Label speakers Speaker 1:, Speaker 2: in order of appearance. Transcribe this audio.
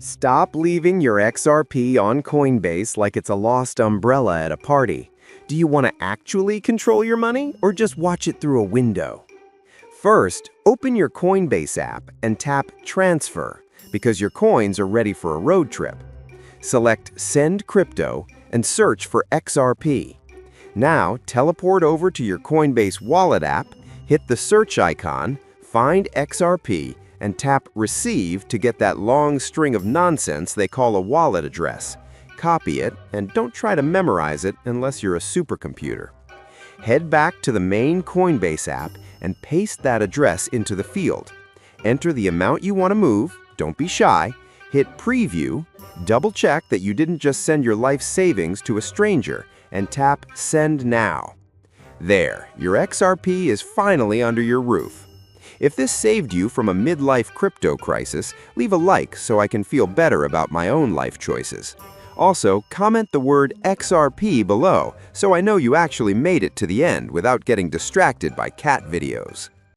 Speaker 1: Stop leaving your XRP on Coinbase like it's a lost umbrella at a party. Do you want to actually control your money or just watch it through a window? First, open your Coinbase app and tap Transfer because your coins are ready for a road trip. Select Send Crypto and search for XRP. Now, teleport over to your Coinbase Wallet app, hit the search icon, find XRP, and tap Receive to get that long string of nonsense they call a wallet address. Copy it, and don't try to memorize it unless you're a supercomputer. Head back to the main Coinbase app and paste that address into the field. Enter the amount you want to move, don't be shy, hit Preview, double-check that you didn't just send your life savings to a stranger, and tap Send Now. There, your XRP is finally under your roof. If this saved you from a midlife crypto crisis, leave a like so I can feel better about my own life choices. Also, comment the word XRP below so I know you actually made it to the end without getting distracted by cat videos.